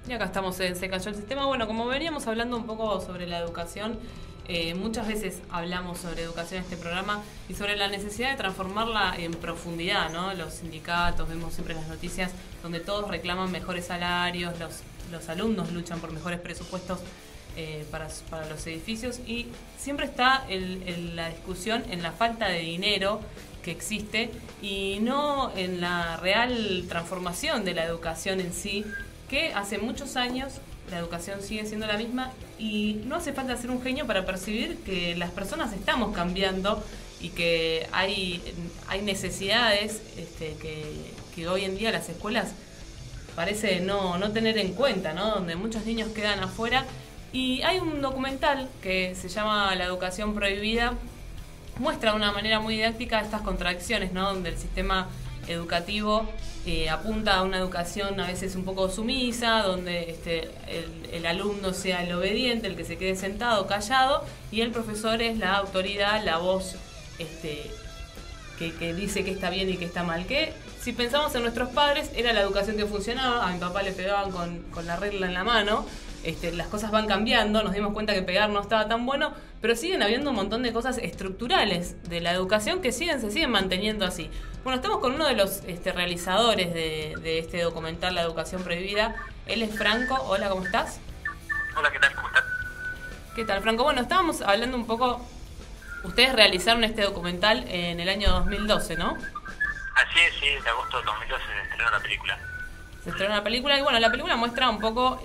Y acá estamos en Se Cayó el Sistema. Bueno, como veníamos hablando un poco sobre la educación, muchas veces hablamos sobre educación en este programa y sobre la necesidad de transformarla en profundidad, ¿no? Los sindicatos, vemos siempre las noticias donde todos reclaman mejores salarios, los alumnos luchan por mejores presupuestos para los edificios y siempre está la discusión en la falta de dinero que existe y no en la real transformación de la educación en sí, que hace muchos años la educación sigue siendo la misma y no hace falta ser un genio para percibir que las personas estamos cambiando y que hay necesidades que hoy en día las escuelas parece no tener en cuenta, ¿no? Donde muchos niños quedan afuera. Y hay un documental que se llama La educación prohibida, muestra de una manera muy didáctica estas contradicciones, ¿no? Donde el sistema educativo apunta a una educación a veces un poco sumisa, donde el alumno sea el obediente, el que se quede sentado, callado, y el profesor es la autoridad, la voz que dice que está bien y que está mal. Que si pensamos en nuestros padres, era la educación que funcionaba. A mi papá le pegaban con la regla en la mano. Las cosas van cambiando, nos dimos cuenta que pegar no estaba tan bueno, pero siguen habiendo un montón de cosas estructurales de la educación que se siguen manteniendo así. Bueno, estamos con uno de los realizadores de este documental, La educación prohibida. Él es Franco. Hola, ¿cómo estás? Hola, ¿qué tal? ¿Cómo estás? ¿Qué tal, Franco? Bueno, estábamos hablando un poco. Ustedes realizaron este documental en el año 2012, ¿no? Así es, sí, en agosto de 2012 se estrenó la película. Se estrenó la película y bueno, la película muestra un poco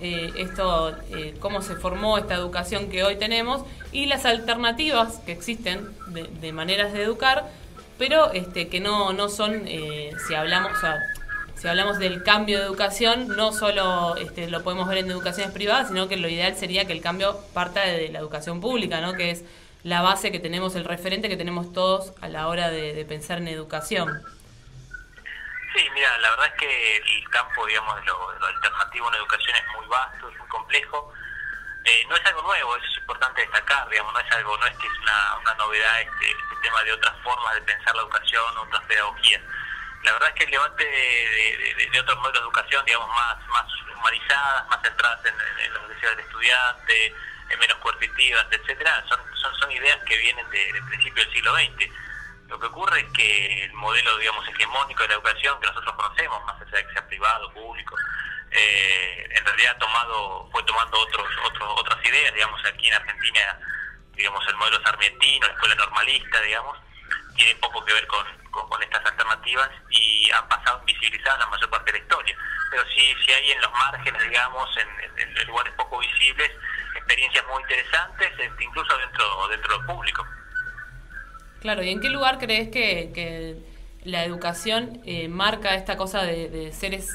cómo se formó esta educación que hoy tenemos y las alternativas que existen de maneras de educar, pero que no son, si hablamos del cambio de educación, no solo lo podemos ver en educaciones privadas, sino que lo ideal sería que el cambio parta de la educación pública, ¿no? Que es la base que tenemos, el referente que tenemos todos a la hora de pensar en educación. Sí, mira, la verdad es que el campo, digamos, de lo alternativo en educación es muy vasto, es muy complejo. No es algo nuevo, eso es importante destacar, digamos, no es que es una novedad este tema de otras formas de pensar la educación, otras pedagogías. La verdad es que el debate de otros modelos de educación, digamos, más humanizadas, más centradas en las necesidades del estudiante, menos coercitivas, etcétera, son ideas que vienen de principios del siglo XX. Lo que ocurre es que el modelo, digamos, hegemónico de la educación que nosotros conocemos, más allá de que sea privado, público, en realidad fue tomando otras ideas, digamos, aquí en Argentina, digamos, el modelo sarmientino, la escuela normalista, digamos, tiene poco que ver con estas alternativas y han pasado invisibilizadas la mayor parte de la historia. Pero sí hay en los márgenes, digamos, en lugares poco visibles, experiencias muy interesantes, incluso dentro de lo público. Claro, ¿y en qué lugar crees que la educación marca esta cosa de seres,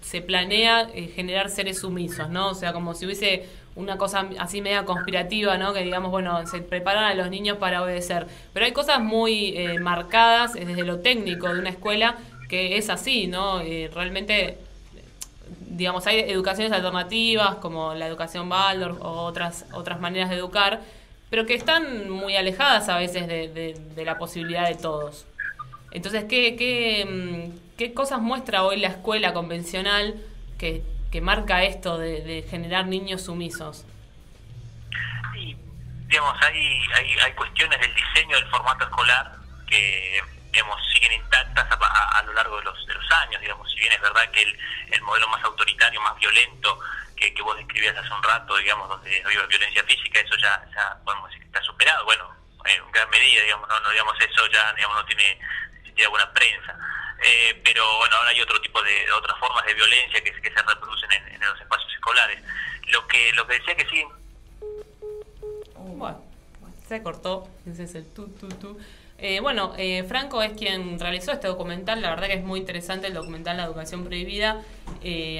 se planea generar seres sumisos, ¿no? O sea, como si hubiese una cosa así media conspirativa, ¿no? Que digamos, bueno, se preparan a los niños para obedecer. Pero hay cosas muy marcadas desde lo técnico de una escuela que es así, ¿no? Realmente, digamos, hay educaciones alternativas como la educación Waldorf o otras maneras de educar, pero que están muy alejadas a veces de la posibilidad de todos. Entonces, ¿qué cosas muestra hoy la escuela convencional que marca esto de generar niños sumisos? Sí, digamos, hay cuestiones del diseño del formato escolar que, digamos, siguen intactas a lo largo de los años. Digamos, si bien es verdad que el modelo más autoritario, más violento, que vos describías hace un rato, digamos, donde había violencia física, eso ya podemos decir que está superado. Bueno, en gran medida, digamos, no digamos, eso ya, digamos, no tiene buena prensa. Pero bueno, ahora hay otras formas de violencia que se reproducen en los espacios escolares. Lo que decía que sí. Bueno, se cortó, ese es el tu. Franco es quien realizó este documental. La verdad que es muy interesante el documental La educación prohibida.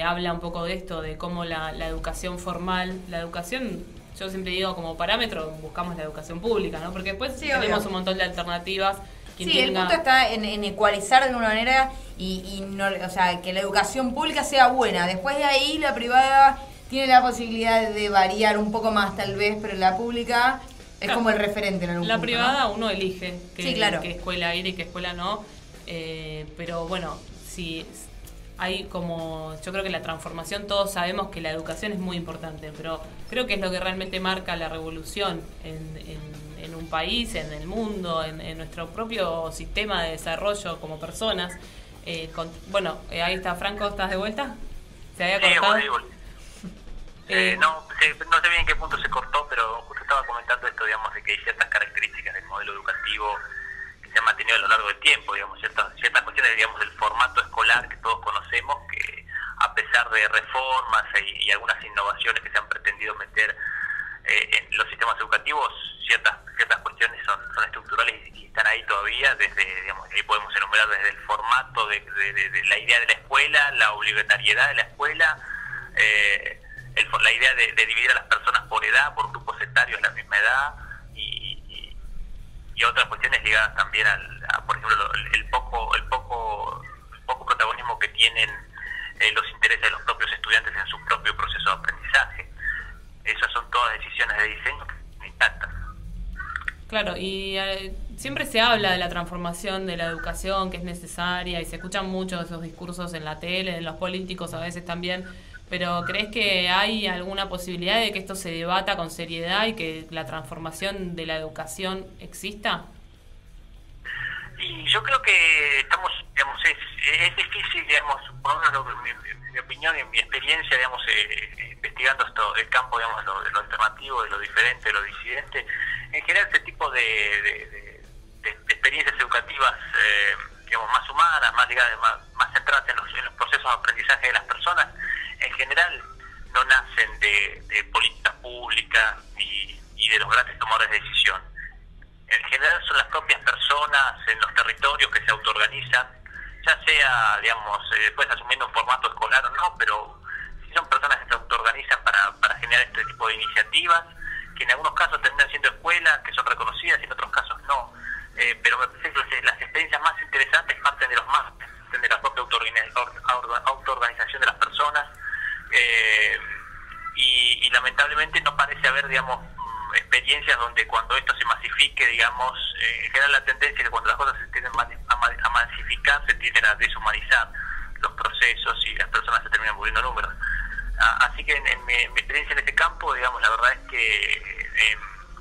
Habla un poco de esto, de cómo la educación formal, la educación, yo siempre digo como parámetro, buscamos la educación pública, ¿no? Porque después tenemos un montón de alternativas. El punto está en ecualizar de alguna manera y no, o sea, que la educación pública sea buena. Después de ahí la privada tiene la posibilidad de variar un poco más tal vez, pero la pública es como el referente en algún punto, privada, ¿no? Uno elige qué escuela ir y qué escuela no. Pero bueno, si hay como, yo creo que la transformación, todos sabemos que la educación es muy importante, pero creo que es lo que realmente marca la revolución en un país, en el mundo, en nuestro propio sistema de desarrollo como personas. Ahí está Franco, ¿estás de vuelta? ¿Se había cortado? No sé bien en qué punto se cortó, pero justo estaba comentando esto, digamos, de que hay ciertas características del modelo educativo que se han mantenido a lo largo del tiempo, digamos, ciertas cuestiones, digamos, del formato escolar que todos conocemos, que a pesar de reformas y algunas innovaciones que se han pretendido meter en los sistemas educativos, ciertas cuestiones son estructurales y están ahí todavía, digamos, ahí podemos enumerar desde el formato de la idea de la escuela, la obligatoriedad de la escuela, la idea de dividir a las personas por edad, por grupos etarios de la misma edad, y otras cuestiones ligadas también por ejemplo, el poco protagonismo que tienen los intereses de los propios estudiantes en su propio proceso de aprendizaje. Esas son todas decisiones de diseño que son intactas. Claro, y siempre se habla de la transformación de la educación, que es necesaria, y se escuchan mucho esos discursos en la tele, en los políticos a veces también, pero ¿crees que hay alguna posibilidad de que esto se debata con seriedad y que la transformación de la educación exista? Y yo creo que estamos, digamos, es difícil, digamos, por lo menos mi opinión y mi experiencia, digamos, investigando el campo, digamos, lo alternativo, de lo diferente, de lo disidente. En general, este tipo de experiencias educativas, digamos, más humanas, más ligadas, más centradas en los procesos de aprendizaje de las personas, en general no nacen de políticas públicas y de los grandes tomadores de decisión. En general son las propias personas en los territorios que se autoorganizan, ya sea, digamos, después asumiendo un formato escolar o no, pero si son personas que se autoorganizan para generar este tipo de iniciativas, que en algunos casos terminan siendo escuelas, que son reconocidas y en otros casos no. Pero me parece que las experiencias más interesantes parten de de la propia autoorganización de las personas, y lamentablemente no parece haber, digamos, experiencias donde cuando esto se masifique, digamos, en general la tendencia es que cuando las cosas se tienden a masificar, se tienden a deshumanizar los procesos y las personas se terminan volviendo números. Así que en mi experiencia en este campo, digamos, la verdad es que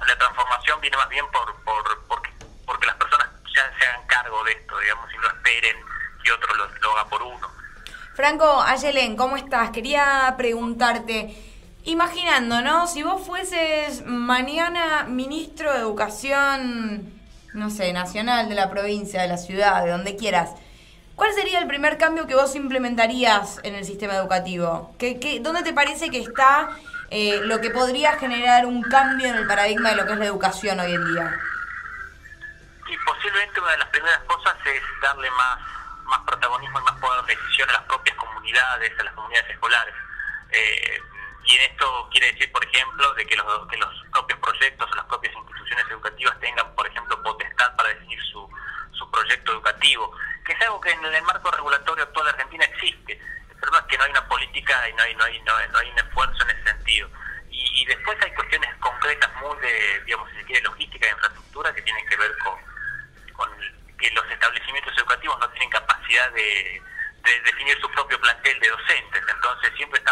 la transformación viene más bien porque las personas ya se hagan cargo de esto, digamos, y no esperen que otro lo haga por uno. Franco, Ayelen, ¿cómo estás? Quería preguntarte, imaginando, ¿no? Si vos fueses mañana ministro de Educación, no sé, nacional, de la provincia, de la ciudad, de donde quieras, ¿cuál sería el primer cambio que vos implementarías en el sistema educativo? ¿Dónde te parece que está lo que podría generar un cambio en el paradigma de lo que es la educación hoy en día? Y posiblemente una de las primeras cosas es darle más protagonismo y más poder de decisión a las propias comunidades, a las comunidades escolares. Y en esto quiere decir, por ejemplo, de que los propios proyectos o las propias instituciones educativas tengan, por ejemplo, potestad para definir su proyecto educativo, que es algo que en el marco regulatorio actual de Argentina existe. El problema es que no hay una política y no hay un esfuerzo en ese sentido. Y después hay cuestiones concretas muy digamos, si se quiere, logística de infraestructura, que tienen que ver con que los establecimientos educativos no tienen capacidad de definir su propio plantel de docentes. Entonces siempre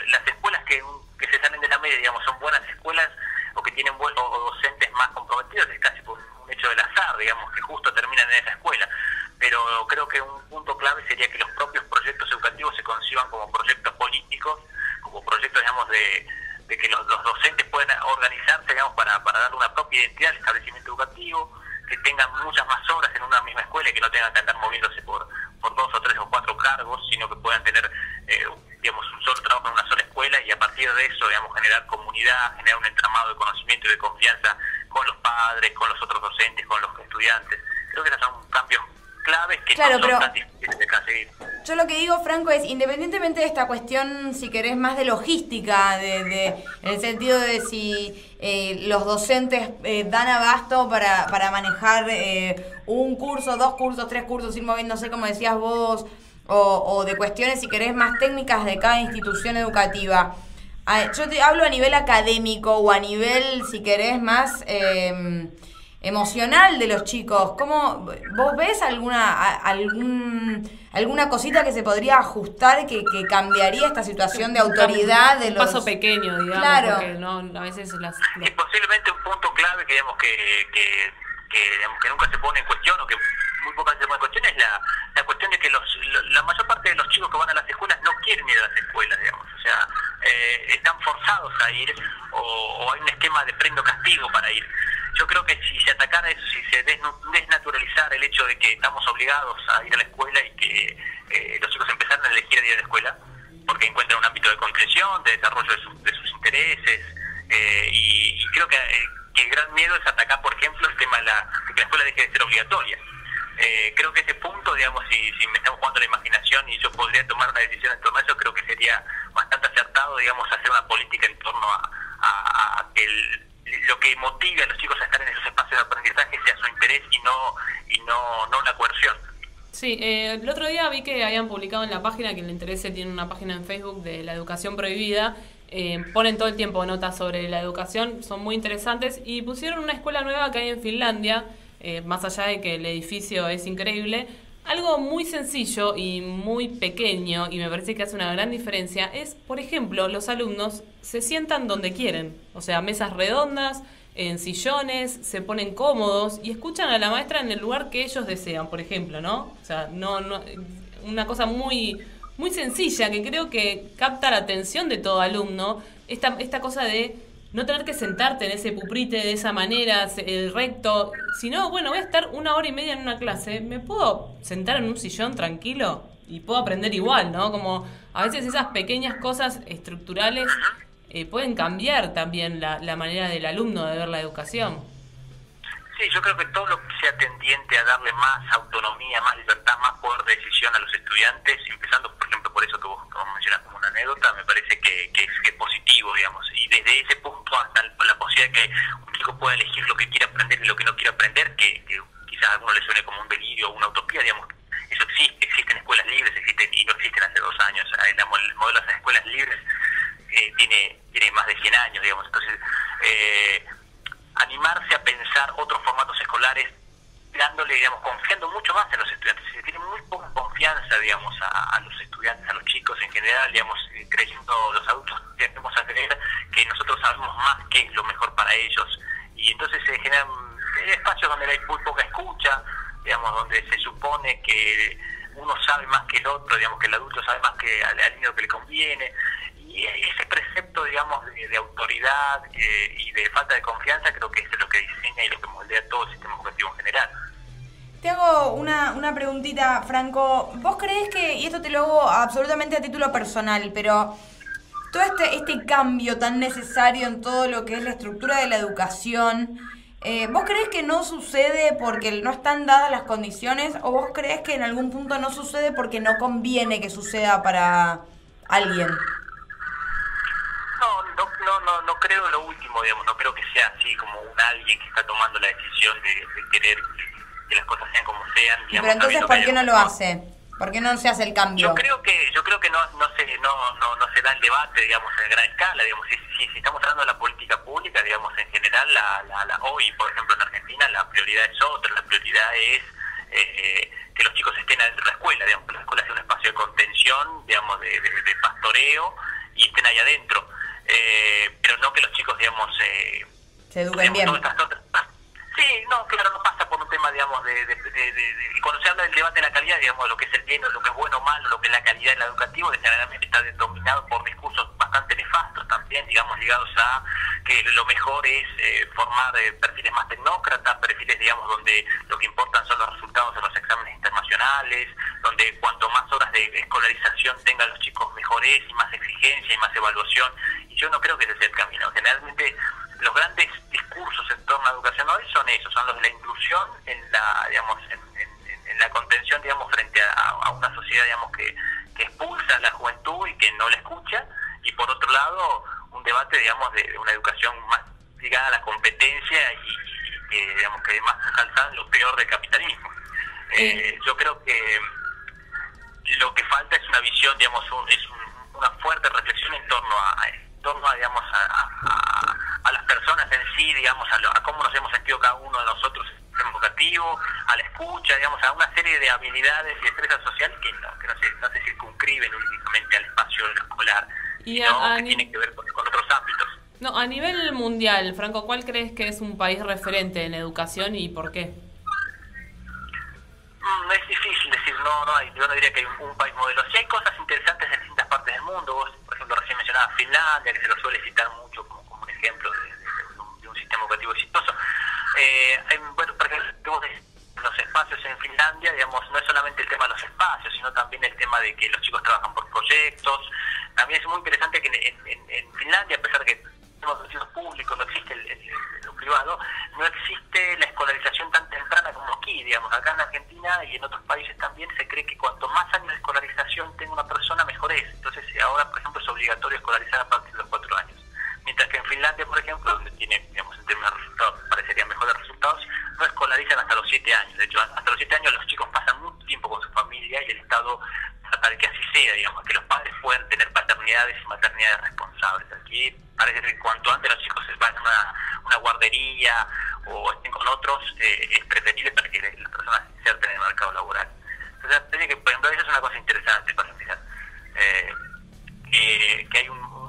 las escuelas que se salen de la media, digamos, son buenas escuelas o que tienen o docentes más comprometidos, es casi por un hecho del azar, digamos, que justo terminan en esa escuela. Pero creo que un punto clave sería que los propios proyectos educativos se conciban como proyectos políticos, como proyectos, digamos, de que los docentes puedan organizarse, digamos, para darle una propia identidad al establecimiento educativo, que tengan muchas más horas en una misma escuela y que no tengan que andar moviéndose por 2 o 3 o 4 cargos, sino que puedan tener, digamos, un solo trabajo en una sola escuela y a partir de eso, digamos, generar comunidad, generar un entramado de conocimiento y de confianza con los padres, con los otros docentes, con los estudiantes. Creo que esos son cambios claves que no son tan difíciles de conseguir. Yo lo que digo, Franco, es independientemente de esta cuestión, si querés, más de logística, en el sentido de si los docentes dan abasto para manejar un curso, 2 cursos, 3 cursos, ir moviéndose, como decías vos, o de cuestiones, si querés, más técnicas de cada institución educativa. Yo te hablo a nivel académico o a nivel, si querés, más emocional de los chicos. ¿Cómo vos ves alguna cosita que se podría ajustar que cambiaría esta situación de autoridad de los... Un paso pequeño, digamos, claro. Porque no, a veces Y posiblemente un punto clave que digamos que nunca se pone en cuestión, o que muy pocas veces se pone en cuestión, es la cuestión de que la mayor parte de los chicos que van a las escuelas no quieren ir a las escuelas, digamos, o sea, están forzados a ir, o hay un esquema de prendo-castigo para ir. Yo creo que si se atacara eso, si se desnaturalizara el hecho de que estamos obligados a ir a la escuela y que los chicos empezaran a elegir ir a la escuela, porque encuentran un ámbito de comprensión, de desarrollo de sus intereses, y creo que el gran miedo es atacar, por ejemplo, el tema de que la escuela deje de ser obligatoria. Creo que ese punto, digamos, si me estamos jugando la imaginación y yo podría tomar una decisión en torno a eso, creo que sería bastante acertado, digamos, hacer una política en torno a que lo que motive a los chicos a estar en esos espacios de aprendizaje sea su interés y no la coerción. Sí, el otro día vi que habían publicado en la página, quien le interese tiene una página en Facebook de la educación prohibida, ponen todo el tiempo notas sobre la educación, son muy interesantes, y pusieron una escuela nueva que hay en Finlandia, más allá de que el edificio es increíble. Algo muy sencillo y muy pequeño, y me parece que hace una gran diferencia, es, por ejemplo, los alumnos se sientan donde quieren, o sea, mesas redondas, en sillones, se ponen cómodos y escuchan a la maestra en el lugar que ellos desean, por ejemplo, ¿no? O sea, no una cosa muy muy sencilla que creo que capta la atención de todo alumno, esta cosa de no tener que sentarte en ese pupitre de esa manera, recto, sino, bueno, voy a estar 1 hora y media en una clase, ¿me puedo sentar en un sillón tranquilo? Y puedo aprender igual, ¿no? Como a veces esas pequeñas cosas estructurales pueden cambiar también la manera del alumno de ver la educación. Sí, yo creo que todo lo que sea tendiente a darle más autonomía, más libertad, más poder de decisión a los estudiantes, empezando, por ejemplo, por eso que vos mencionás como una anécdota, me parece que es positivo, digamos, y desde ese punto hasta la posibilidad de que un chico pueda elegir lo que quiere aprender y lo que no quiere aprender, que quizás a alguno le suene como un delirio o una utopía, digamos, eso existen escuelas libres, y no existen hace 2 años, el modelo de las escuelas libres tiene más de 100 años, digamos, entonces animarse a pensar otros formatos escolares, dándole, digamos, confiando mucho más en los estudiantes. Se tiene muy poca confianza, digamos, a los estudiantes, a los chicos en general, digamos, creyendo los adultos, tendemos a creer que nosotros sabemos más qué es lo mejor para ellos, y entonces se generan espacios donde hay muy poca escucha, digamos, donde se supone que uno sabe más que el otro, digamos, que el adulto sabe más que al niño que le conviene, y ese precepto, digamos, de autoridad y de falta de confianza creo que es lo que diseña y lo que moldea todo el sistema educativo en general. Te hago una preguntita, Franco. ¿Vos creés que, y esto te lo hago absolutamente a título personal, pero todo este cambio tan necesario en todo lo que es la estructura de la educación, ¿vos creés que no sucede porque no están dadas las condiciones, o vos creés que en algún punto no sucede porque no conviene que suceda para alguien? No creo lo último, digamos, no creo que sea así como un alguien que está tomando la decisión de querer que las cosas sean como sean, digamos. Pero entonces, ¿por qué no lo hace? ¿Por qué no se hace el cambio? Yo creo que no se da el debate, digamos, en gran escala, digamos, si estamos hablando de la política pública, digamos, en general, hoy, por ejemplo, en Argentina, la prioridad es otra, la prioridad es que los chicos estén adentro de la escuela, digamos, que la escuela sea un espacio de contención, digamos, de pastoreo, y estén ahí adentro. Pero no que los chicos, digamos, se eduquen bien. Sí, no, claro, no pasa por un tema, digamos, y cuando se habla del debate de la calidad, digamos, lo que es el bien, lo que es bueno o malo, lo que es la calidad en la educativa, generalmente está dominado por discursos bastante nefastos también, digamos, ligados a que lo mejor es formar perfiles más tecnócratas, perfiles, digamos, donde lo que importan son los resultados de los exámenes internacionales, donde cuanto más horas de escolarización tengan los chicos, mejor es, y más exigencia y más evaluación, y yo no creo que ese sea el camino. Generalmente los grandes discursos en torno a la educación hoy son esos, son los de la inclusión en la, digamos, en la contención, digamos, frente a una sociedad, digamos, que expulsa a la juventud y que no la escucha, y por otro lado un debate, digamos, de una educación más ligada a la competencia y digamos, que más calzada en lo peor del capitalismo. Yo creo que lo que falta es una visión, digamos, una fuerte reflexión en torno a digamos, a las personas en sí, digamos, a cómo nos hemos sentido cada uno de nosotros en el sistema educativo, a la escuela escucha, digamos, a una serie de habilidades y destrezas sociales que no se circunscriben únicamente al espacio escolar, sino que tienen que ver con otros ámbitos. No, a nivel mundial, Franco, ¿cuál crees que es un país referente en educación y por qué? Es difícil decir, yo no diría que hay un país modelo. Sí hay cosas interesantes en distintas partes del mundo. Vos, por ejemplo, recién mencionabas Finlandia, que se lo suele citar mucho como un ejemplo de un sistema educativo exitoso. Bueno, por ejemplo, los espacios en Finlandia, digamos, no es solamente el tema de los espacios, sino también el tema de que los chicos trabajan por proyectos. También es muy interesante que en Finlandia, a pesar de que tenemos servicios públicos, no existe lo privado, no existe la escolarización tan temprana como aquí, digamos. Acá en Argentina y en otros países también se cree que cuanto más años de escolarización tenga una persona, mejor es. Entonces ahora, por ejemplo, es obligatorio escolarizar a partir de los 4 años. Mientras que en Finlandia, por ejemplo, donde tiene, digamos, en términos de resultados, parecería mejores resultados, no escolarizan hasta los 7 años. De hecho, hasta los 7 años los chicos pasan mucho tiempo con su familia y el Estado trata de que así sea, digamos, que los padres puedan tener paternidades y maternidades responsables. Aquí parece que cuanto antes los chicos se vayan a una guardería o estén con otros, es preferible para que las personas se inserten en el mercado laboral. Entonces, parece que, por ejemplo, eso es una cosa interesante para empezar. Que hay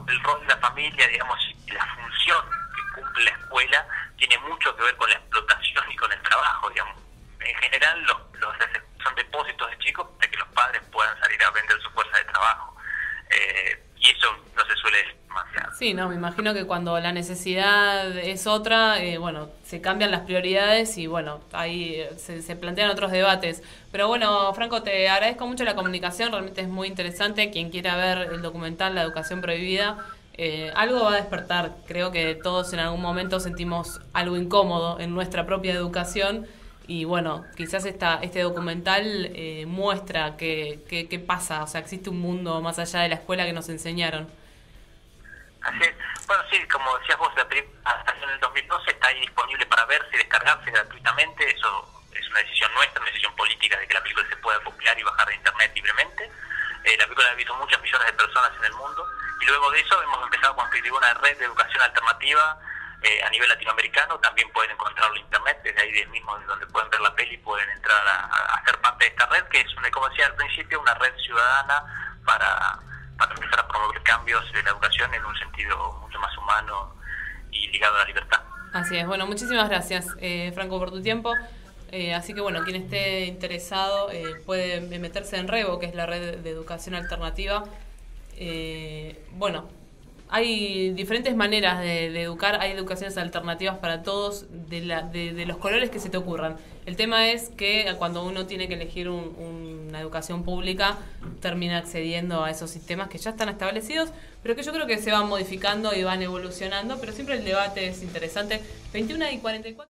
el rol de la familia, digamos, y la función que cumple la escuela tiene mucho que ver con la explotación y con el trabajo, digamos. En general, son depósitos de chicos para que los padres puedan salir a vender su fuerza de trabajo. Y eso no se suele decir demasiado. Sí, no, me imagino que cuando la necesidad es otra, bueno, se cambian las prioridades y bueno, ahí se plantean otros debates. Pero bueno, Franco, te agradezco mucho la comunicación, realmente es muy interesante. Quien quiera ver el documental La Educación Prohibida, algo va a despertar. Creo que todos en algún momento sentimos algo incómodo en nuestra propia educación. Y bueno, quizás este documental muestra qué pasa, o sea, existe un mundo más allá de la escuela que nos enseñaron. Así es. Bueno, sí, como decías vos, la película en el 2012 está ahí disponible para verse y descargarse gratuitamente. Eso es una decisión nuestra, una decisión política de que la película se pueda copiar y bajar de internet libremente. La película la han visto muchas millones de personas en el mundo y luego de eso hemos empezado a construir una red de educación alternativa a nivel latinoamericano. También pueden encontrarlo en internet, desde ahí mismo donde pueden ver la peli pueden entrar a ser parte de esta red, que es, como decía al principio, una red ciudadana para empezar a promover cambios de la educación en un sentido mucho más humano y ligado a la libertad. Así es. Bueno, muchísimas gracias, Franco, por tu tiempo. Así que bueno, quien esté interesado puede meterse en Revo, que es la red de educación alternativa. Bueno, hay diferentes maneras de educar, hay educaciones alternativas para todos, de los colores que se te ocurran. El tema es que cuando uno tiene que elegir una educación pública, termina accediendo a esos sistemas que ya están establecidos, pero que yo creo que se van modificando y van evolucionando, pero siempre el debate es interesante. 21:44.